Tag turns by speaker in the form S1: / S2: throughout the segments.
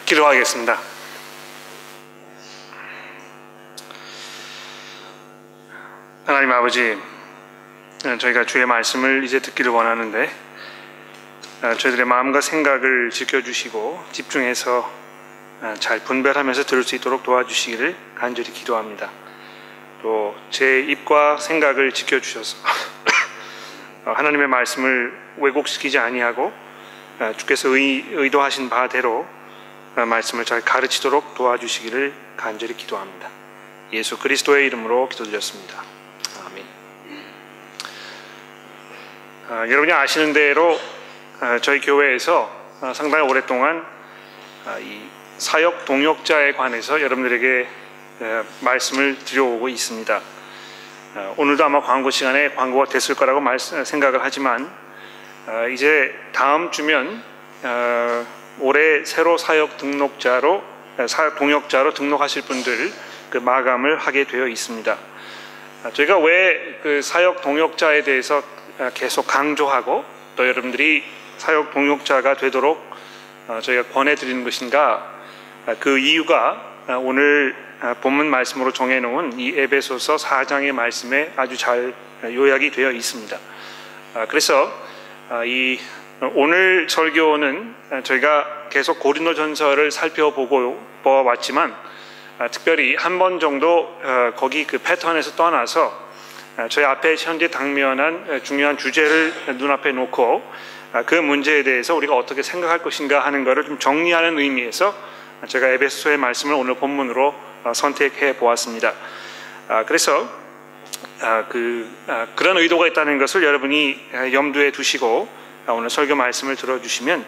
S1: 기도하겠습니다. 하나님 아버지, 저희가 주의 말씀을 이제 듣기를 원하는데 저희들의 마음과 생각을 지켜주시고 집중해서 잘 분별하면서 들을 수 있도록 도와주시기를 간절히 기도합니다. 또 제 입과 생각을 지켜주셔서 하나님의 말씀을 왜곡시키지 아니하고 주께서 의도하신 바대로 말씀을 잘 가르치도록 도와주시기를 간절히 기도합니다. 예수 그리스도의 이름으로 기도드렸습니다. 아멘. 여러분이 아시는 대로 저희 교회에서 상당히 오랫동안 이 사역 동역자에 관해서 여러분들에게 말씀을 드려오고 있습니다. 오늘도 아마 광고 시간에 광고가 됐을 거라고 생각을 하지만 이제 다음 주면 올해 새로 사역 동역자로 등록하실 분들 그 마감을 하게 되어 있습니다. 저희가 왜 그 사역 동역자에 대해서 계속 강조하고 또 여러분들이 사역 동역자가 되도록 저희가 권해드리는 것인가? 그 이유가 오늘 본문 말씀으로 정해놓은 이 에베소서 4장의 말씀에 아주 잘 요약이 되어 있습니다. 그래서 이 오늘 설교는 저희가 계속 고린도전서를 살펴보고 왔지만 특별히 한 번 정도 거기 그 패턴에서 떠나서 저희 앞에 현재 당면한 중요한 주제를 눈앞에 놓고 그 문제에 대해서 우리가 어떻게 생각할 것인가 하는 것을 좀 정리하는 의미에서 제가 에베소서의 말씀을 오늘 본문으로 선택해 보았습니다. 그래서 그런 의도가 있다는 것을 여러분이 염두에 두시고 오늘 설교 말씀을 들어주시면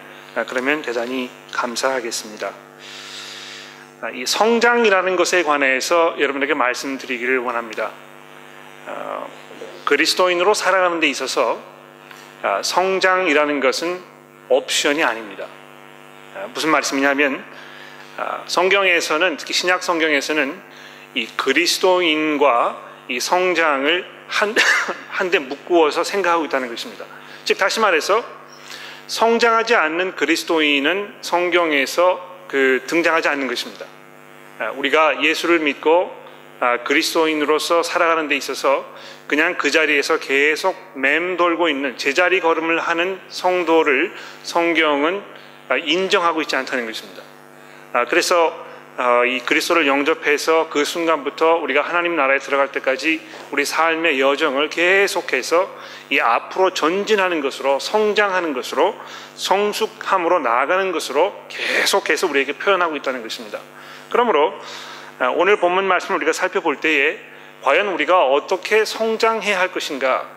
S1: 그러면 대단히 감사하겠습니다. 이 성장이라는 것에 관해서 여러분에게 말씀드리기를 원합니다. 그리스도인으로 살아가는 데 있어서 성장이라는 것은 옵션이 아닙니다. 무슨 말씀이냐면 성경에서는 특히 신약 성경에서는 이 그리스도인과 이 성장을 한데 묶어서 생각하고 있다는 것입니다. 즉 다시 말해서 성장하지 않는 그리스도인은 성경에서 등장하지 않는 것입니다. 우리가 예수를 믿고 그리스도인으로서 살아가는 데 있어서 그냥 그 자리에서 계속 맴돌고 있는 제자리 걸음을 하는 성도를 성경은 인정하고 있지 않다는 것입니다. 그래서 이 그리스도를 영접해서 그 순간부터 우리가 하나님 나라에 들어갈 때까지 우리 삶의 여정을 계속해서 이 앞으로 전진하는 것으로 성장하는 것으로 성숙함으로 나아가는 것으로 계속해서 우리에게 표현하고 있다는 것입니다. 그러므로 오늘 본문 말씀을 우리가 살펴볼 때에 과연 우리가 어떻게 성장해야 할 것인가,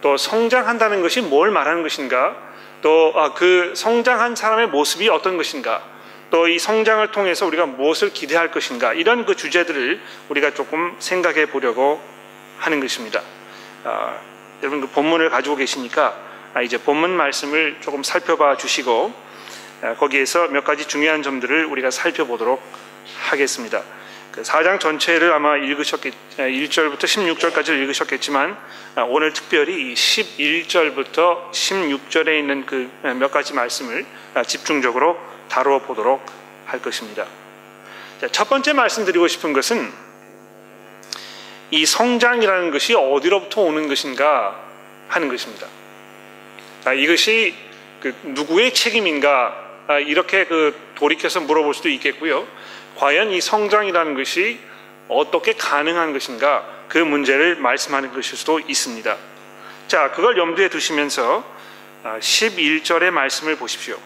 S1: 또 성장한다는 것이 뭘 말하는 것인가, 또 그 성장한 사람의 모습이 어떤 것인가, 또 이 성장을 통해서 우리가 무엇을 기대할 것인가, 이런 그 주제들을 우리가 조금 생각해 보려고 하는 것입니다. 여러분 그 본문을 가지고 계시니까 이제 본문 말씀을 조금 살펴봐 주시고 거기에서 몇 가지 중요한 점들을 우리가 살펴보도록 하겠습니다. 그 4장 전체를 아마 1절부터 16절까지 읽으셨겠지만 오늘 특별히 11절부터 16절에 있는 그 몇 가지 말씀을 집중적으로 다루어 보도록 할 것입니다. 첫 번째 말씀드리고 싶은 것은 이 성장이라는 것이 어디로부터 오는 것인가 하는 것입니다. 이것이 누구의 책임인가 이렇게 돌이켜서 물어볼 수도 있겠고요. 과연 이 성장이라는 것이 어떻게 가능한 것인가 그 문제를 말씀하는 것일 수도 있습니다. 자, 그걸 염두에 두시면서 11절의 말씀을 보십시오.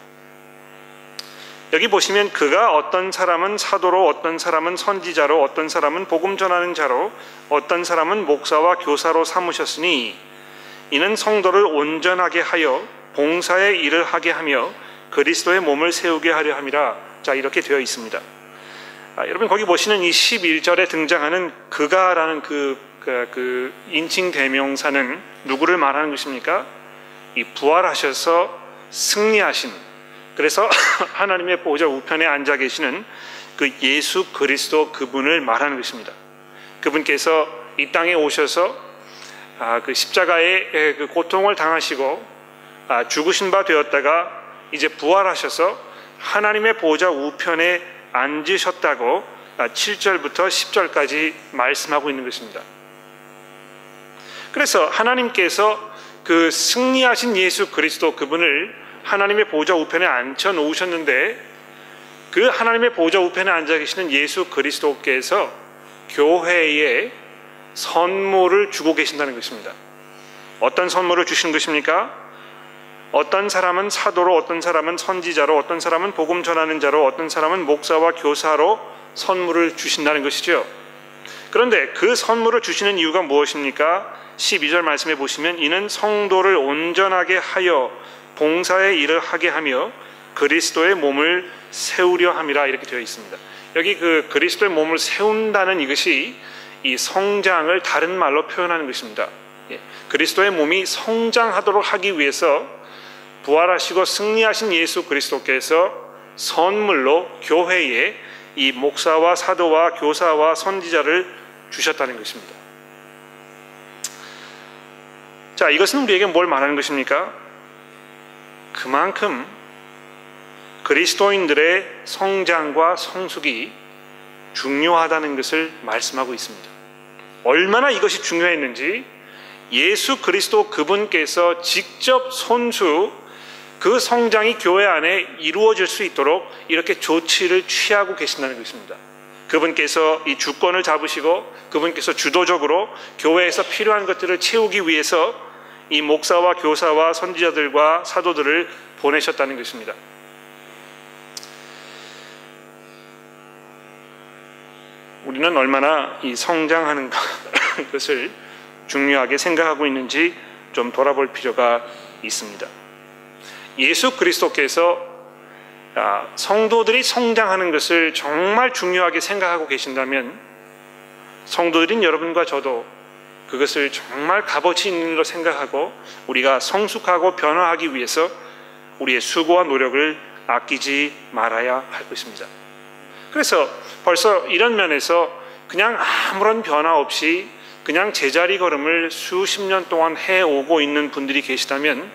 S1: 여기 보시면 그가 어떤 사람은 사도로, 어떤 사람은 선지자로, 어떤 사람은 복음 전하는 자로, 어떤 사람은 목사와 교사로 삼으셨으니 이는 성도를 온전하게 하여 봉사의 일을 하게 하며 그리스도의 몸을 세우게 하려 함이라. 자, 이렇게 되어 있습니다. 여러분 거기 보시는 이 11절에 등장하는 그가라는 그 인칭 대명사는 누구를 말하는 것입니까? 이 부활하셔서 승리하신, 그래서 하나님의 보좌 우편에 앉아 계시는 그 예수 그리스도 그분을 말하는 것입니다. 그분께서 이 땅에 오셔서 그 십자가의 그 고통을 당하시고 죽으신 바 되었다가 이제 부활하셔서 하나님의 보좌 우편에 앉으셨다고 7절부터 10절까지 말씀하고 있는 것입니다. 그래서 하나님께서 그 승리하신 예수 그리스도 그분을 하나님의 보좌 우편에 앉혀 놓으셨는데, 그 하나님의 보좌 우편에 앉아 계시는 예수 그리스도께서 교회에 선물을 주고 계신다는 것입니다. 어떤 선물을 주신 것입니까? 어떤 사람은 사도로, 어떤 사람은 선지자로, 어떤 사람은 복음 전하는 자로, 어떤 사람은 목사와 교사로 선물을 주신다는 것이죠. 그런데 그 선물을 주시는 이유가 무엇입니까? 12절 말씀해 보시면 이는 성도를 온전하게 하여 봉사의 일을 하게 하며 그리스도의 몸을 세우려 함이라, 이렇게 되어 있습니다. 여기 그 그리스도의 몸을 세운다는 이것이 이 성장을 다른 말로 표현하는 것입니다. 그리스도의 몸이 성장하도록 하기 위해서 부활하시고 승리하신 예수 그리스도께서 선물로 교회에 이 목사와 사도와 교사와 선지자를 주셨다는 것입니다. 자, 이것은 우리에게 뭘 말하는 것입니까? 그만큼 그리스도인들의 성장과 성숙이 중요하다는 것을 말씀하고 있습니다. 얼마나 이것이 중요했는지 예수 그리스도 그분께서 직접 손수 그 성장이 교회 안에 이루어질 수 있도록 이렇게 조치를 취하고 계신다는 것입니다. 그분께서 이 주권을 잡으시고 그분께서 주도적으로 교회에서 필요한 것들을 채우기 위해서 이 목사와 교사와 선지자들과 사도들을 보내셨다는 것입니다. 우리는 얼마나 이 성장하는 것을 중요하게 생각하고 있는지 좀 돌아볼 필요가 있습니다. 예수 그리스도께서 성도들이 성장하는 것을 정말 중요하게 생각하고 계신다면 성도들인 여러분과 저도 그것을 정말 값어치 있는 일로 생각하고 우리가 성숙하고 변화하기 위해서 우리의 수고와 노력을 아끼지 말아야 할 것입니다. 그래서 벌써 이런 면에서 그냥 아무런 변화 없이 그냥 제자리 걸음을 수십 년 동안 해오고 있는 분들이 계시다면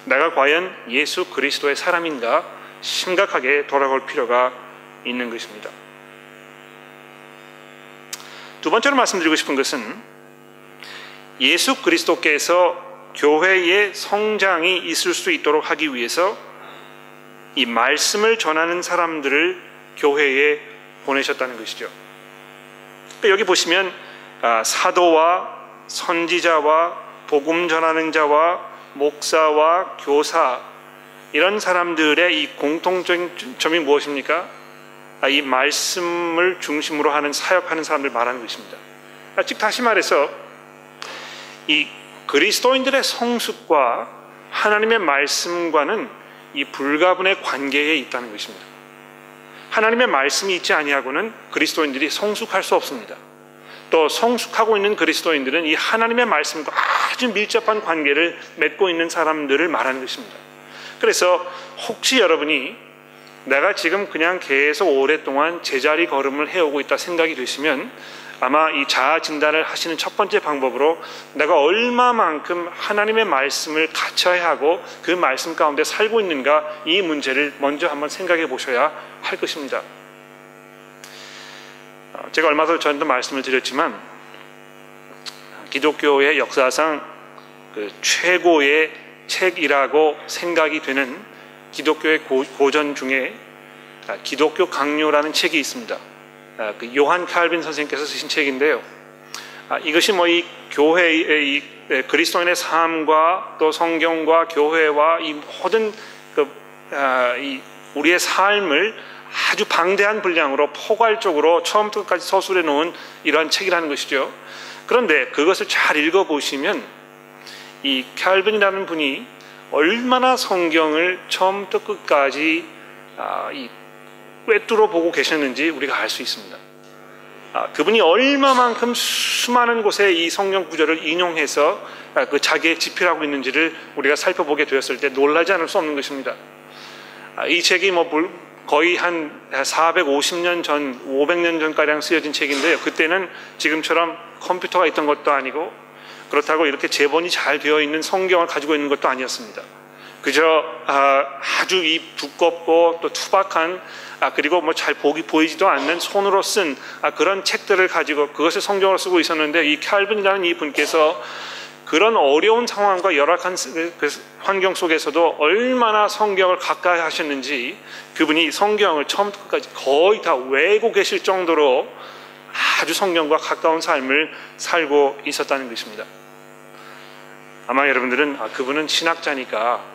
S1: 내가 과연 예수 그리스도의 사람인가 심각하게 돌아볼 필요가 있는 것입니다. 두 번째로 말씀드리고 싶은 것은 예수 그리스도께서 교회의 성장이 있을 수 있도록 하기 위해서 이 말씀을 전하는 사람들을 교회에 보내셨다는 것이죠. 여기 보시면 사도와 선지자와 복음 전하는 자와 목사와 교사, 이런 사람들의 이 공통적인 점이 무엇입니까? 이 말씀을 중심으로 하는 사역하는 사람들 말하는 것입니다. 즉 다시 말해서 이 그리스도인들의 성숙과 하나님의 말씀과는 이 불가분의 관계에 있다는 것입니다. 하나님의 말씀이 있지 아니하고는 그리스도인들이 성숙할 수 없습니다. 또 성숙하고 있는 그리스도인들은 이 하나님의 말씀과 아주 밀접한 관계를 맺고 있는 사람들을 말하는 것입니다. 그래서 혹시 여러분이 내가 지금 그냥 계속 오랫동안 제자리 걸음을 해오고 있다 생각이 되시면 아마 이 자아 진단을 하시는 첫 번째 방법으로 내가 얼마만큼 하나님의 말씀을 갖춰야 하고 그 말씀 가운데 살고 있는가, 이 문제를 먼저 한번 생각해 보셔야 할 것입니다. 제가 얼마 전에도 말씀을 드렸지만 기독교의 역사상 그 최고의 책이라고 생각이 되는 기독교의 고전 중에 기독교 강요라는 책이 있습니다. 그 요한 칼빈 선생님께서 쓰신 책인데요. 이것이 이 교회의 이 그리스도인의 삶과 또 성경과 교회와 이 모든 이 우리의 삶을 아주 방대한 분량으로 포괄적으로 처음부터 끝까지 서술해 놓은 이러한 책이라는 것이죠. 그런데 그것을 잘 읽어보시면 이 칼빈이라는 분이 얼마나 성경을 처음부터 끝까지 꿰뚫어 보고 계셨는지 우리가 알 수 있습니다. 그분이 얼마만큼 수많은 곳에 이 성경 구절을 인용해서 그 자기의 집필하고 있는지를 우리가 살펴보게 되었을 때 놀라지 않을 수 없는 것입니다. 이 책이 거의 한 450년 전, 500년 전가량 쓰여진 책인데요. 그때는 지금처럼 컴퓨터가 있던 것도 아니고 그렇다고 이렇게 제본이 잘 되어 있는 성경을 가지고 있는 것도 아니었습니다. 그저 아주 이 두껍고 또 투박한 그리고 뭐 잘 보이지도 않는 손으로 쓴 그런 책들을 가지고 그것을 성경으로 쓰고 있었는데, 이 칼빈이라는 이 분께서 그런 어려운 상황과 열악한 그 환경 속에서도 얼마나 성경을 가까이 하셨는지, 그분이 성경을 처음부터 끝까지 거의 다 외우고 계실 정도로 아주 성경과 가까운 삶을 살고 있었다는 것입니다. 아마 여러분들은 그분은 신학자니까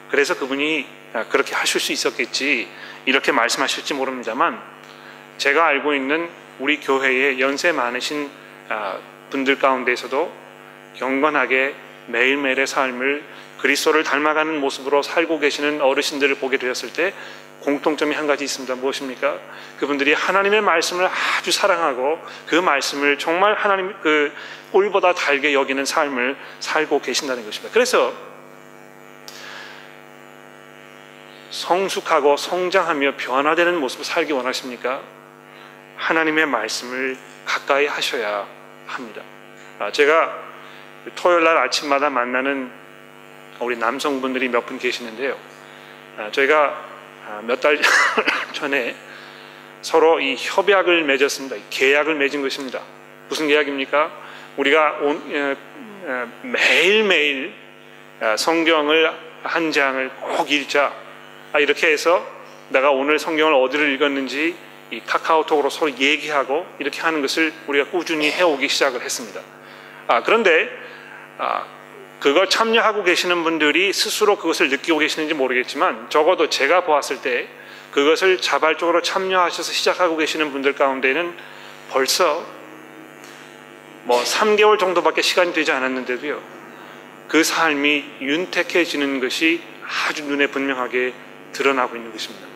S1: 그래서 그분이 그렇게 하실 수 있었겠지 이렇게 말씀하실지 모릅니다만, 제가 알고 있는 우리 교회의 연세 많으신 분들 가운데에서도 경건하게 매일매일의 삶을 그리스도를 닮아가는 모습으로 살고 계시는 어르신들을 보게 되었을 때 공통점이 한 가지 있습니다. 무엇입니까? 그분들이 하나님의 말씀을 아주 사랑하고 그 말씀을 정말 하나님 그 꿀보다 달게 여기는 삶을 살고 계신다는 것입니다. 그래서 성숙하고 성장하며 변화되는 모습을 살기 원하십니까? 하나님의 말씀을 가까이 하셔야 합니다. 제가 토요일 날 아침마다 만나는 우리 남성분들이 몇 분 계시는데요. 저희가 몇 달 전에 서로 이 협약을 맺었습니다. 계약을 맺은 것입니다. 무슨 계약입니까? 우리가 매일매일 성경을 한 장을 꼭 읽자. 이렇게 해서 내가 오늘 성경을 어디를 읽었는지 이 카카오톡으로 서로 얘기하고 이렇게 하는 것을 우리가 꾸준히 해오기 시작을 했습니다. 그런데 그걸 참여하고 계시는 분들이 스스로 그것을 느끼고 계시는지 모르겠지만, 적어도 제가 보았을 때 그것을 자발적으로 참여하셔서 시작하고 계시는 분들 가운데는 벌써 뭐 3개월 정도밖에 시간이 되지 않았는데도요, 그 삶이 윤택해지는 것이 아주 눈에 분명하게 드러나고 있는 것입니다.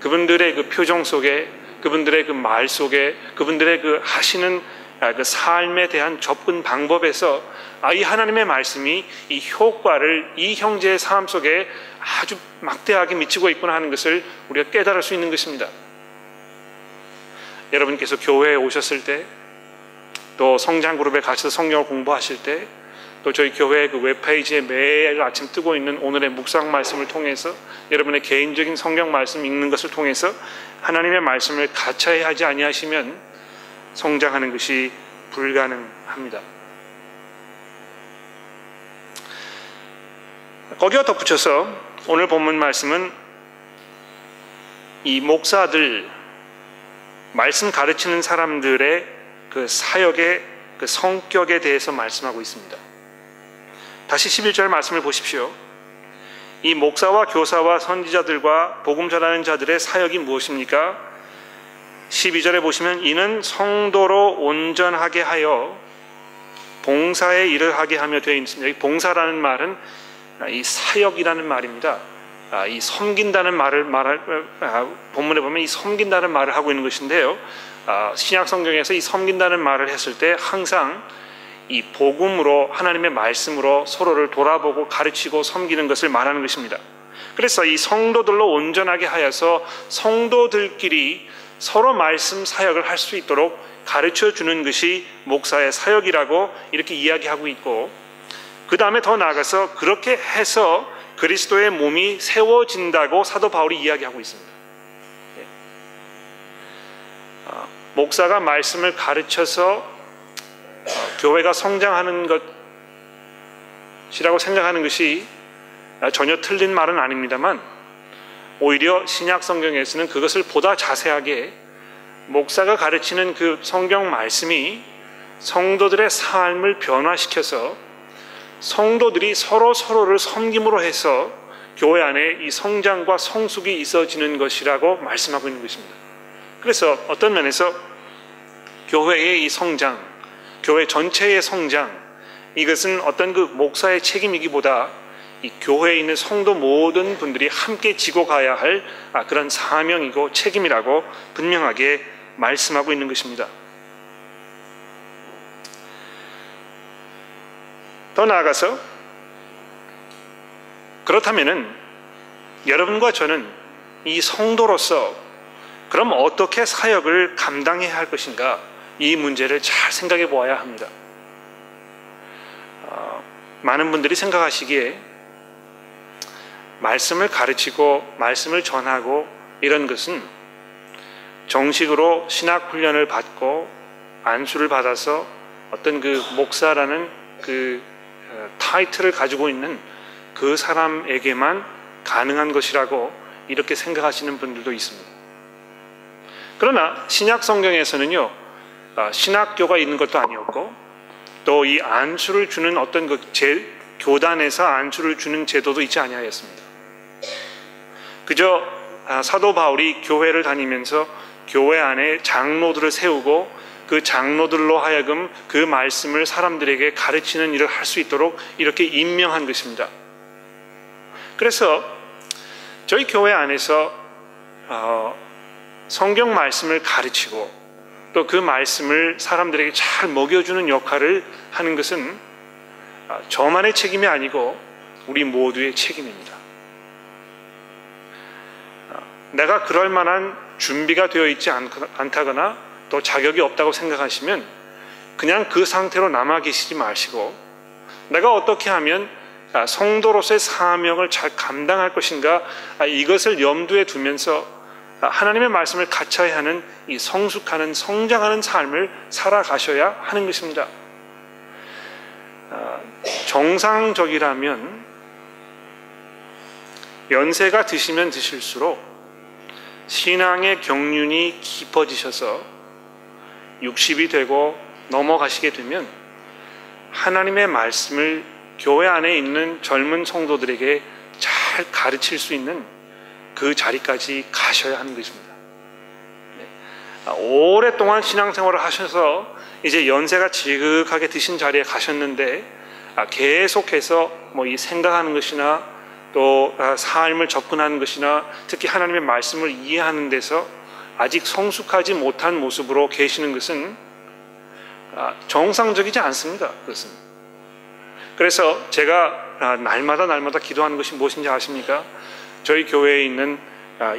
S1: 그분들의 그 표정 속에, 그분들의 그 말 속에, 그분들의 그 하시는 그 삶에 대한 접근 방법에서 이 하나님의 말씀이 이 효과를 이 형제의 삶 속에 아주 막대하게 미치고 있구나 하는 것을 우리가 깨달을 수 있는 것입니다. 여러분께서 교회에 오셨을 때, 또 성장그룹에 가셔서 성경을 공부하실 때, 또 저희 교회 그 웹페이지에 매일 아침 뜨고 있는 오늘의 묵상 말씀을 통해서 여러분의 개인적인 성경 말씀 읽는 것을 통해서 하나님의 말씀을 가차히 하지 아니하시면 성장하는 것이 불가능합니다. 거기와 덧붙여서 오늘 본문 말씀은 이 목사들, 말씀 가르치는 사람들의 그 사역의 그 성격에 대해서 말씀하고 있습니다. 다시 11절 말씀을 보십시오. 이 목사와 교사와 선지자들과 복음 전하는 자들의 사역이 무엇입니까? 12절에 보시면 이는 성도로 온전하게 하여 봉사의 일을 하게 하며 되어 있습니다. 여기 봉사라는 말은 이 사역이라는 말입니다. 이 섬긴다는 말을 본문에 보면 이 섬긴다는 말을 하고 있는 것인데요. 신약 성경에서 이 섬긴다는 말을 했을 때 항상 이 복음으로, 하나님의 말씀으로 서로를 돌아보고 가르치고 섬기는 것을 말하는 것입니다. 그래서 이 성도들로 온전하게 하여서 성도들끼리 서로 말씀 사역을 할 수 있도록 가르쳐 주는 것이 목사의 사역이라고 이렇게 이야기하고 있고, 그 다음에 더 나아가서 그렇게 해서 그리스도의 몸이 세워진다고 사도 바울이 이야기하고 있습니다. 목사가 말씀을 가르쳐서 교회가 성장하는 것이라고 생각하는 것이 전혀 틀린 말은 아닙니다만, 오히려 신약 성경에서는 그것을 보다 자세하게 목사가 가르치는 그 성경 말씀이 성도들의 삶을 변화시켜서 성도들이 서로를 섬김으로 해서 교회 안에 이 성장과 성숙이 있어지는 것이라고 말씀하고 있는 것입니다. 그래서 어떤 면에서 교회의 이 성장, 교회 전체의 성장, 이것은 어떤 그 목사의 책임이기보다 이 교회에 있는 성도 모든 분들이 함께 지고 가야 할 그런 사명이고 책임이라고 분명하게 말씀하고 있는 것입니다. 더 나아가서 그렇다면은 여러분과 저는 이 성도로서 그럼 어떻게 사역을 감당해야 할 것인가, 이 문제를 잘 생각해 보아야 합니다. 많은 분들이 생각하시기에 말씀을 가르치고 말씀을 전하고 이런 것은 정식으로 신학 훈련을 받고 안수를 받아서 어떤 그 목사라는 그 타이틀을 가지고 있는 그 사람에게만 가능한 것이라고 이렇게 생각하시는 분들도 있습니다. 그러나 신약 성경에서는요, 신학교가 있는 것도 아니었고 또 이 안수를 주는 어떤 그 교단에서 안수를 주는 제도도 있지 아니하였습니다. 그저 사도 바울이 교회를 다니면서 교회 안에 장로들을 세우고 그 장로들로 하여금 그 말씀을 사람들에게 가르치는 일을 할 수 있도록 이렇게 임명한 것입니다. 그래서 저희 교회 안에서 성경 말씀을 가르치고 또 그 말씀을 사람들에게 잘 먹여주는 역할을 하는 것은 저만의 책임이 아니고 우리 모두의 책임입니다. 내가 그럴 만한 준비가 되어 있지 않다거나 또 자격이 없다고 생각하시면 그냥 그 상태로 남아 계시지 마시고 내가 어떻게 하면 성도로서의 사명을 잘 감당할 것인가, 이것을 염두에 두면서 하나님의 말씀을 가차히 하는 이 성숙하는 성장하는 삶을 살아가셔야 하는 것입니다. 정상적이라면 연세가 드시면 드실수록 신앙의 경륜이 깊어지셔서 60이 되고 넘어가시게 되면 하나님의 말씀을 교회 안에 있는 젊은 성도들에게 잘 가르칠 수 있는 그 자리까지 가셔야 하는 것입니다. 오랫동안 신앙생활을 하셔서 이제 연세가 지극하게 드신 자리에 가셨는데 계속해서 이 생각하는 것이나 또 삶을 접근하는 것이나 특히 하나님의 말씀을 이해하는 데서 아직 성숙하지 못한 모습으로 계시는 것은 정상적이지 않습니다. 그것은. 그래서 제가 날마다 기도하는 것이 무엇인지 아십니까? 저희 교회에 있는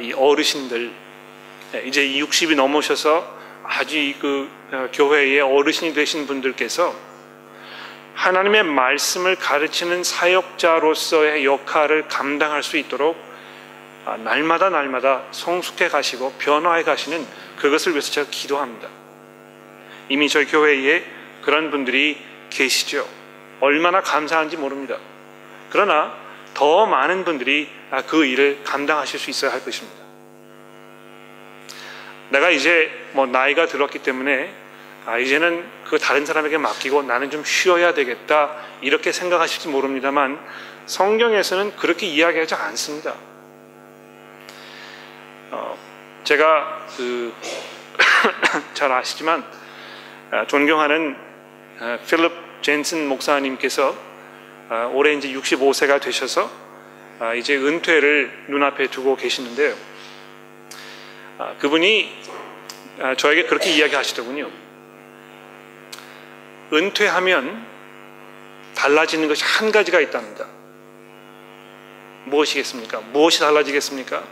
S1: 이 어르신들, 이제 60이 넘으셔서 아주 그 교회의 어르신이 되신 분들께서 하나님의 말씀을 가르치는 사역자로서의 역할을 감당할 수 있도록 날마다 성숙해 가시고 변화해 가시는 그것을 위해서 제가 기도합니다. 이미 저희 교회에 그런 분들이 계시죠. 얼마나 감사한지 모릅니다. 그러나 더 많은 분들이 그 일을 감당하실 수 있어야 할 것입니다. 내가 이제 나이가 들었기 때문에 이제는 그 다른 사람에게 맡기고 나는 좀 쉬어야 되겠다 이렇게 생각하실지 모릅니다만 성경에서는 그렇게 이야기하지 않습니다. 제가 잘 아시지만 존경하는 필립 젠슨 목사님께서 올해 이제 65세가 되셔서 이제 은퇴를 눈앞에 두고 계시는데요. 그분이 저에게 그렇게 이야기하시더군요. 은퇴하면 달라지는 것이 한 가지가 있답니다. 무엇이겠습니까? 무엇이 달라지겠습니까?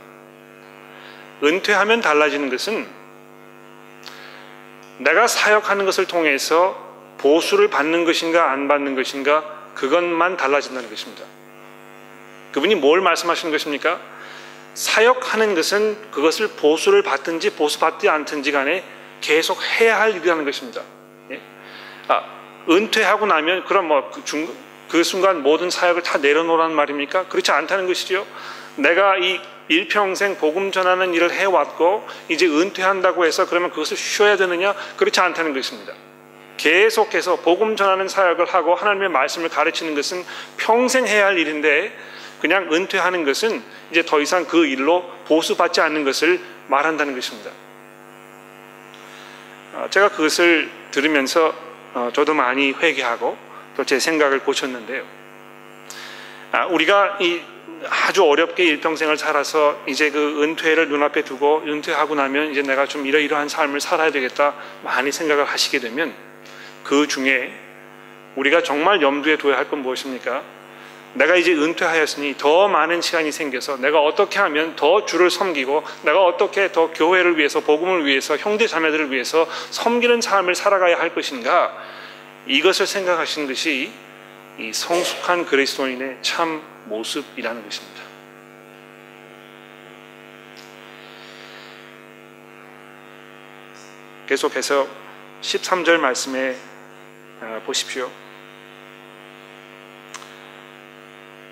S1: 은퇴하면 달라지는 것은 내가 사역하는 것을 통해서 보수를 받는 것인가 안 받는 것인가 그것만 달라진다는 것입니다. 그분이 뭘 말씀하시는 것입니까? 사역하는 것은 그것을 보수를 받든지 보수받지 않든지 간에 계속 해야 할 일이라는 것입니다. 은퇴하고 나면 그럼 그 순간 모든 사역을 다 내려놓으라는 말입니까? 그렇지 않다는 것이죠. 내가 이 일평생 복음 전하는 일을 해왔고 이제 은퇴한다고 해서 그러면 그것을 쉬어야 되느냐? 그렇지 않다는 것입니다. 계속해서 복음 전하는 사역을 하고 하나님의 말씀을 가르치는 것은 평생 해야 할 일인데 그냥 은퇴하는 것은 이제 더 이상 그 일로 보수받지 않는 것을 말한다는 것입니다. 제가 그것을 들으면서 저도 많이 회개하고 또 제 생각을 고쳤는데요. 우리가 이 아주 어렵게 일평생을 살아서 이제 그 은퇴를 눈앞에 두고 은퇴하고 나면 이제 내가 좀 이러이러한 삶을 살아야 되겠다 많이 생각을 하시게 되면 그 중에 우리가 정말 염두에 둬야 할 건 무엇입니까? 내가 이제 은퇴하였으니 더 많은 시간이 생겨서 내가 어떻게 하면 더 주를 섬기고 내가 어떻게 더 교회를 위해서 복음을 위해서 형제 자매들을 위해서 섬기는 삶을 살아가야 할 것인가, 이것을 생각하시는 것이 이 성숙한 그리스도인의 참 모습이라는 것입니다. 계속해서 13절 말씀에 보십시오.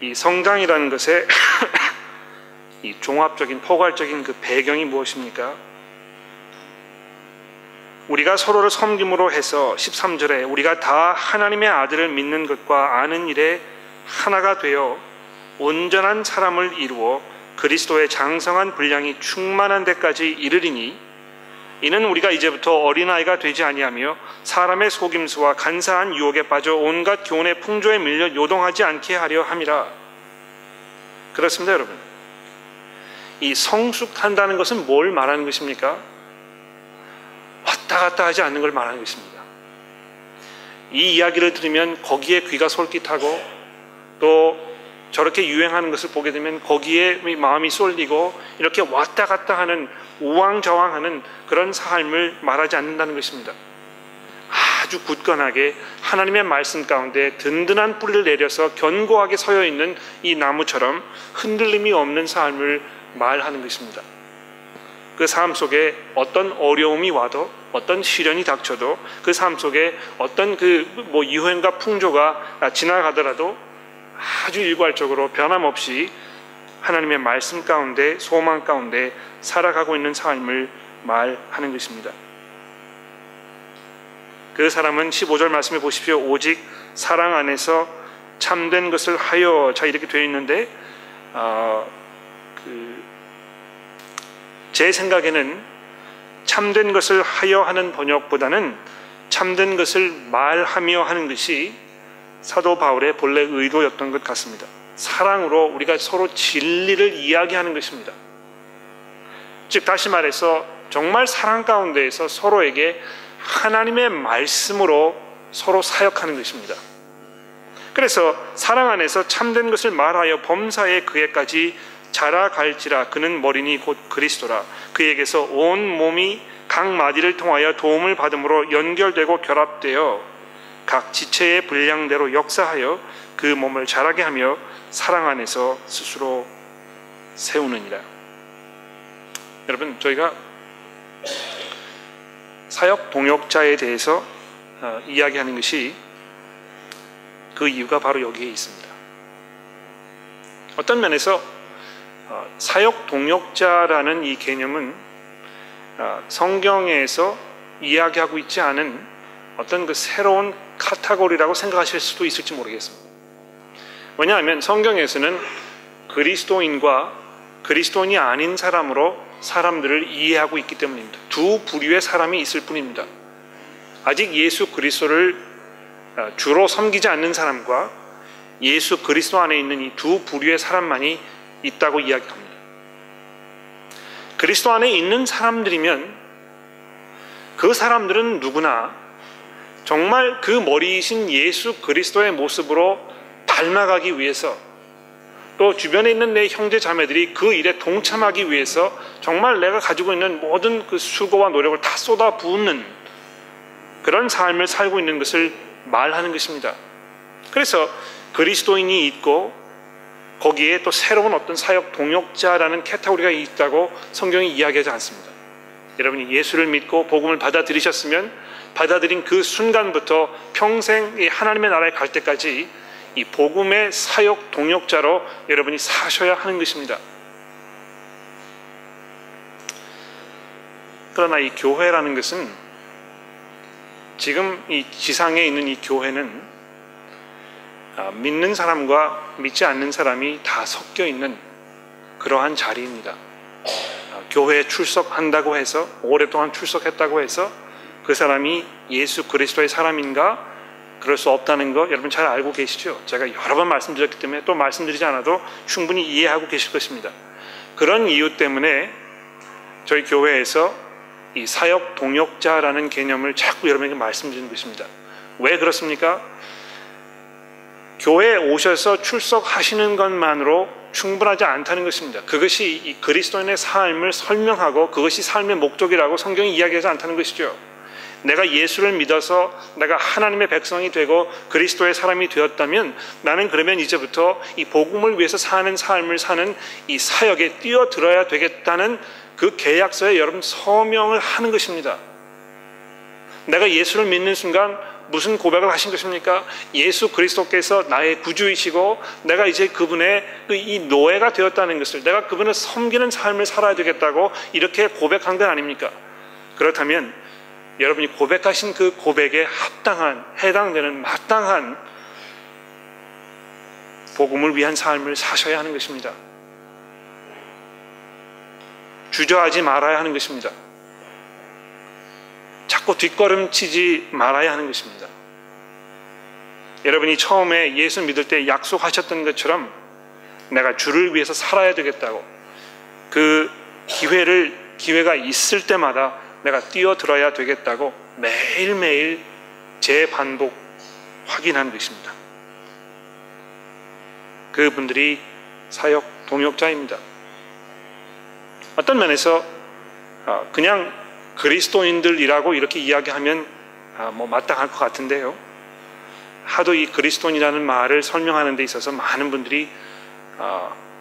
S1: 이 성장이라는 것의 이 종합적인 포괄적인 그 배경이 무엇입니까? 우리가 서로를 섬김으로 해서 13절에 우리가 다 하나님의 아들을 믿는 것과 아는 일에 하나가 되어 온전한 사람을 이루어 그리스도의 장성한 분량이 충만한 데까지 이르리니 이는 우리가 이제부터 어린아이가 되지 아니하며 사람의 속임수와 간사한 유혹에 빠져 온갖 교훈의 풍조에 밀려 요동하지 않게 하려 함이라. 그렇습니다, 여러분. 이 성숙한다는 것은 뭘 말하는 것입니까? 왔다 갔다 하지 않는 걸 말하는 것입니다. 이 이야기를 들으면 거기에 귀가 솔깃하고 또 저렇게 유행하는 것을 보게 되면 거기에 마음이 쏠리고 이렇게 왔다 갔다 하는 우왕좌왕하는 그런 삶을 말하지 않는다는 것입니다. 아주 굳건하게 하나님의 말씀 가운데 든든한 뿌리를 내려서 견고하게 서여 있는 이 나무처럼 흔들림이 없는 삶을 말하는 것입니다. 그 삶 속에 어떤 어려움이 와도 어떤 시련이 닥쳐도 그 삶 속에 어떤 유행과 풍조가 지나가더라도 아주 일괄적으로 변함없이 하나님의 말씀 가운데 소망 가운데 살아가고 있는 삶을 말하는 것입니다. 그 사람은 15절 말씀해 보십시오. 오직 사랑 안에서 참된 것을 하여, 자 이렇게 되어 있는데 제 생각에는 참된 것을 하여 하는 번역보다는 참된 것을 말하며 하는 것이 사도 바울의 본래 의도였던 것 같습니다. 사랑으로 우리가 서로 진리를 이야기하는 것입니다. 즉 다시 말해서 정말 사랑 가운데에서 서로에게 하나님의 말씀으로 서로 사역하는 것입니다. 그래서 사랑 안에서 참된 것을 말하여 범사에 그에까지 자라갈지라. 그는 머리니 곧 그리스도라. 그에게서 온 몸이 각 마디를 통하여 도움을 받음으로 연결되고 결합되어 각 지체의 분량대로 역사하여 그 몸을 자라게 하며 사랑 안에서 스스로 세우느니라. 여러분, 저희가 사역 동역자에 대해서 이야기하는 것이 그 이유가 바로 여기에 있습니다. 어떤 면에서 사역 동역자라는 이 개념은 성경에서 이야기하고 있지 않은 어떤 그 새로운 카테고리라고 생각하실 수도 있을지 모르겠습니다. 왜냐하면 성경에서는 그리스도인과 그리스도인이 아닌 사람으로 사람들을 이해하고 있기 때문입니다. 두 부류의 사람이 있을 뿐입니다. 아직 예수 그리스도를 주로 섬기지 않는 사람과 예수 그리스도 안에 있는 이 두 부류의 사람만이 있다고 이야기합니다. 그리스도 안에 있는 사람들이면 그 사람들은 누구나 정말 그 머리이신 예수 그리스도의 모습으로 닮아가기 위해서 또 주변에 있는 내 형제 자매들이 그 일에 동참하기 위해서 정말 내가 가지고 있는 모든 그 수고와 노력을 다 쏟아붓는 그런 삶을 살고 있는 것을 말하는 것입니다. 그래서 그리스도인이 있고 거기에 또 새로운 어떤 사역 동역자라는 카테고리가 있다고 성경이 이야기하지 않습니다. 여러분이 예수를 믿고 복음을 받아들이셨으면 받아들인 그 순간부터 평생 이 하나님의 나라에 갈 때까지 이 복음의 사역 동역자로 여러분이 사셔야 하는 것입니다. 그러나 이 교회라는 것은 지금 이 지상에 있는 이 교회는 믿는 사람과 믿지 않는 사람이 다 섞여 있는 그러한 자리입니다. 교회에 출석한다고 해서 오랫동안 출석했다고 해서 그 사람이 예수 그리스도의 사람인가? 그럴 수 없다는 거 여러분 잘 알고 계시죠? 제가 여러 번 말씀드렸기 때문에 또 말씀드리지 않아도 충분히 이해하고 계실 것입니다. 그런 이유 때문에 저희 교회에서 이 사역 동역자라는 개념을 자꾸 여러분에게 말씀드리는 것입니다. 왜 그렇습니까? 교회에 오셔서 출석하시는 것만으로 충분하지 않다는 것입니다. 그것이 이 그리스도인의 삶을 설명하고 그것이 삶의 목적이라고 성경이 이야기하지 않다는 것이죠. 내가 예수를 믿어서 내가 하나님의 백성이 되고 그리스도의 사람이 되었다면 나는 그러면 이제부터 이 복음을 위해서 사는 삶을 사는 이 사역에 뛰어들어야 되겠다는 그 계약서에 여러분 서명을 하는 것입니다. 내가 예수를 믿는 순간 무슨 고백을 하신 것입니까? 예수 그리스도께서 나의 구주이시고 내가 이제 그분의 이 노예가 되었다는 것을, 내가 그분을 섬기는 삶을 살아야 되겠다고 이렇게 고백한 것 아닙니까? 그렇다면 여러분이 고백하신 그 고백에 합당한, 해당되는 마땅한 복음을 위한 삶을 사셔야 하는 것입니다. 주저하지 말아야 하는 것입니다. 자꾸 뒷걸음치지 말아야 하는 것입니다. 여러분이 처음에 예수 믿을 때 약속하셨던 것처럼 내가 주를 위해서 살아야 되겠다고, 그 기회가 있을 때마다 내가 뛰어들어야 되겠다고 매일매일 재반복 확인하는 것입니다. 그분들이 사역 동역자입니다. 어떤 면에서 그냥 그리스도인들이라고 이렇게 이야기하면 마땅할 것 같은데요. 하도 이 그리스도인이라는 말을 설명하는 데 있어서 많은 분들이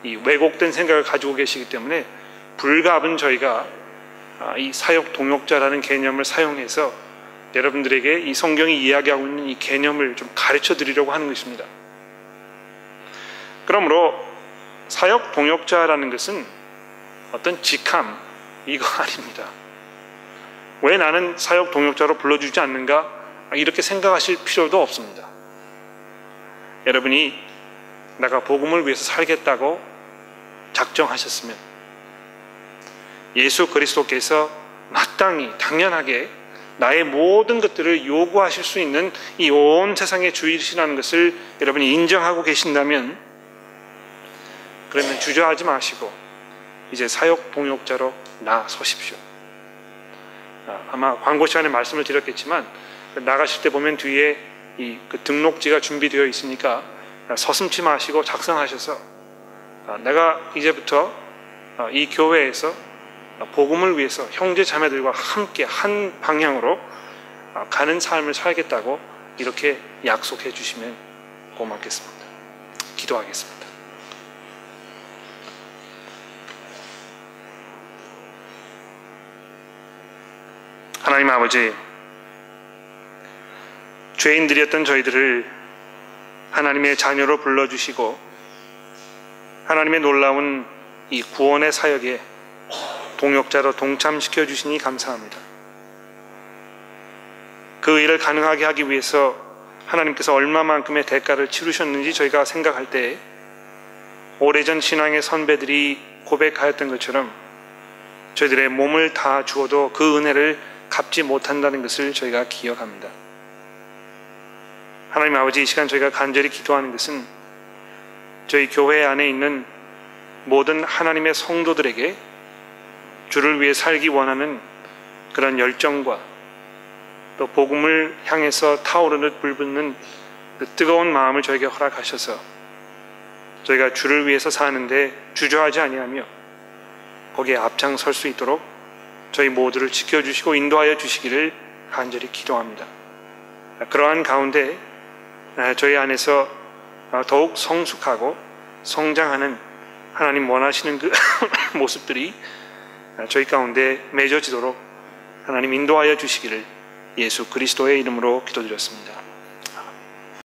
S1: 이 왜곡된 생각을 가지고 계시기 때문에 불가분 저희가 이 사역 동역자라는 개념을 사용해서 여러분들에게 이 성경이 이야기하고 있는 이 개념을 좀 가르쳐 드리려고 하는 것입니다. 그러므로 사역 동역자라는 것은 어떤 직함, 이거 아닙니다. 왜 나는 사역 동역자로 불러주지 않는가? 이렇게 생각하실 필요도 없습니다. 여러분이 내가 복음을 위해서 살겠다고 작정하셨으면 예수 그리스도께서 마땅히 당연하게 나의 모든 것들을 요구하실 수 있는 이 온 세상의 주이시라는 것을 여러분이 인정하고 계신다면, 그러면 주저하지 마시고 이제 사역 동역자로 나서십시오. 아마 광고 시간에 말씀을 드렸겠지만 나가실 때 보면 뒤에 그 등록지가 준비되어 있으니까 서슴지 마시고 작성하셔서 내가 이제부터 이 교회에서 복음을 위해서 형제 자매들과 함께 한 방향으로 가는 삶을 살겠다고 이렇게 약속해 주시면 고맙겠습니다. 기도하겠습니다. 하나님 아버지, 죄인들이었던 저희들을 하나님의 자녀로 불러주시고 하나님의 놀라운 이 구원의 사역에 동역자로 동참시켜 주시니 감사합니다. 그 일을 가능하게 하기 위해서 하나님께서 얼마만큼의 대가를 치르셨는지 저희가 생각할 때 오래전 신앙의 선배들이 고백하였던 것처럼 저희들의 몸을 다 주어도 그 은혜를 갚지 못한다는 것을 저희가 기억합니다. 하나님 아버지, 이 시간 저희가 간절히 기도하는 것은 저희 교회 안에 있는 모든 하나님의 성도들에게 주를 위해 살기 원하는 그런 열정과 또 복음을 향해서 타오르는 불붙는 그 뜨거운 마음을 저에게 허락하셔서 저희가 주를 위해서 사는데 주저하지 아니하며 거기에 앞장설 수 있도록 저희 모두를 지켜주시고 인도하여 주시기를 간절히 기도합니다. 그러한 가운데 저희 안에서 더욱 성숙하고 성장하는 하나님 원하시는 그 모습들이 저희 가운데 맺어지도록 하나님 인도하여 주시기를 예수 그리스도의 이름으로 기도드렸습니다.